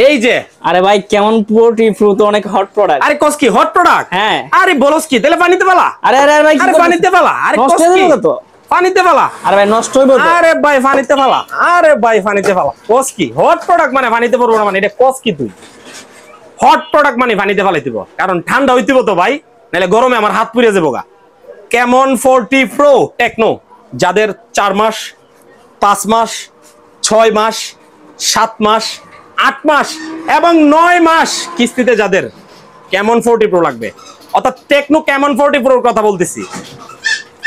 এই যে আরে ভাই কেমন পোল্ট্রি ফ্রু তো অনেক হট প্রোডাক্ট। আরে কস কি হট প্রোডাক্ট? হ্যাঁ আরে বলস কি তাহলে পানিতে ফেলা। আরে আরে ভাই আরে পানিতে ফেলা। আরে নষ্ট কস হয়ে কি যাবে তো। পানিতে ফেলা। আরে ভাই নষ্ট হইব তো। আরে ভাই পানিতে ফেলা। আরে ভাই পানিতে ফেলা। কস কি হট প্রোডাক্ট মানে পানিতে পড়বো না মানে এটা কস কি তুই? হট প্রোডাক্ট মানে পানিতে ফেলাই দিব কারণ ঠান্ডা হইতিব তো ভাই, নাহলে গরমে আমার হাত পুড়ে যাবো গা। কেমন 40 প্রো টেকনো, যাদের 4 মাস 5 মাস 6 মাস 7 মাস 8 মাস এবং 9 মাস কিস্তিতে যাদের কেমন 40 প্রো লাগবে, অর্থাৎ টেকনো কেমন 40 প্রোর কথা বলতেছি।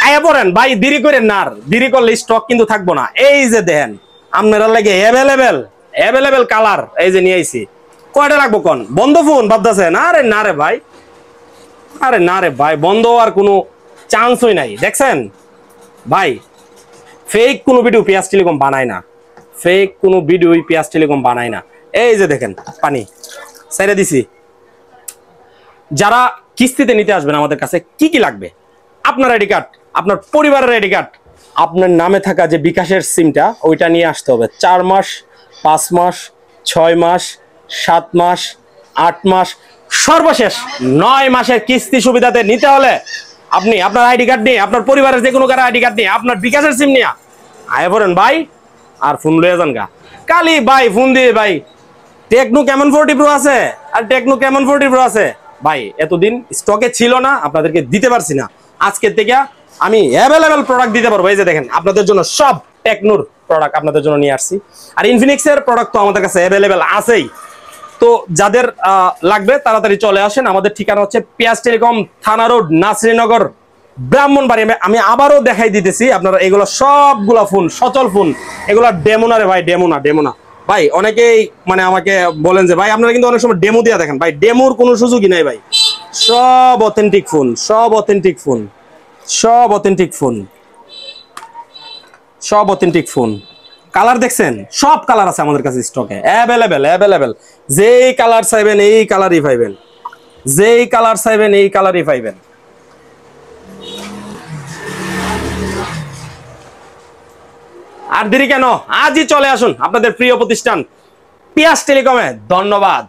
আয়া পড়েন ভাই, দেরি করেন না, আর দেরি করলে স্টক কিন্তু থাকবো না। এই যে দেখেন আপনারা লাগে অ্যাভেলেবেল কালার এই যে নিয়ে আইছি। কয়টা লাগবো কোন? বন্ধ ফোন ভাবতেছেন? আরে না রে ভাই, আরে না রে ভাই, বন্ধ আর কোনো চান্সই নাই। দেখছেন ভাই, ফেক কোনো ভিডিও পিয়াজ টেলিকম বানায় না, ফেক কোনো ভিডিও পিয়াজ টেলিকম বানায় না। এই যে দেখেন পানি সাইরা দিছি। যারা কিস্তিতে নিতে আসবেন আমাদের কাছে কি কি লাগবে? আপনার আইডি কার্ড, আপনার পরিবারের আইডি কার্ড, আপনার নামে থাকা যে বিকাশের সিমটা ওইটা নিয়ে আসতে হবে। 4 মাস 5 মাস 6 মাস 7 মাস 8 মাস সর্বশেষ 9 মাসের কিস্তি সুবিধাতে নিতে হলে আপনি আপনার আইডি কার্ড নিয়ে, আপনার পরিবারের যে কোনো কারো আইডি কার্ড নিয়ে, আপনার বিকাশের সিম নিয়ে আয় পড়েন ভাই, আর ফোন লয়ে যান গা। কালি ভাই ফোন দিয়ে ভাই টেকনো কেমন 40 প্রো আছে আর টেকনো কেমন 40 প্রো আছে ভাই, এতদিন স্টকে ছিল না, আপনাদেরকে দিতে পারছি না। আজকের থেকে আমি অ্যাভেলেবেল প্রোডাক্ট দিতে পারবো। এই যে দেখেন আপনাদের জন্য সব টেকনোর প্রোডাক্ট আপনাদের জন্য নিয়ে আসছি। আর ইনফিনিক্সের প্রোডাক্ট তো আমাদের কাছে অ্যাভেলেবেল আছেই। তো যাদের লাগবে তাড়াতাড়ি চলে আসেন। আমাদের ঠিকানা হচ্ছে পিয়াজ টেলিকম, থানা রোড, নাসরিনগর, ব্রাহ্মণবাড়ি। আমি আবারও দেখাই দিতেছি আপনারা, এগুলো সবগুলা ফোন সচল ফোন, এগুলা ডেমোনা রে ভাই, ডেমোনা ভাই। অনেকেই মানে আমাকে বলেন যে ভাই আপনারা কিন্তু অনেক সময় ডেমো দিয়ে দেখেন, ভাই ডেমোর কোনো সুযোগই নাই ভাই। সব অথেন্টিক ফোন, সব অথেন্টিক ফোন, সব অথেন্টিক ফোন, সব অথেন্টিক ফোন। কালার দেখছেন? সব কালার আছে আমাদের কাছে স্টকে অ্যাভেলেবেল। যেই কালার চাইবেন এই কালারই পাইবেন, যেই কালার চাইবেন এই কালারই পাইবেন। আর দেরি কেন? আজই চলে আসুন আপনাদের প্রিয় প্রতিষ্ঠান পিয়াজ টেলিকমে। ধন্যবাদ।